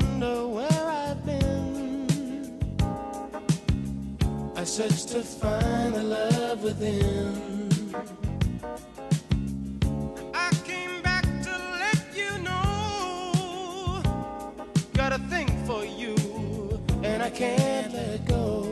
wonder where I've been. I search to find the love within. I came back to let you know, got a thing for you, and I can't let go.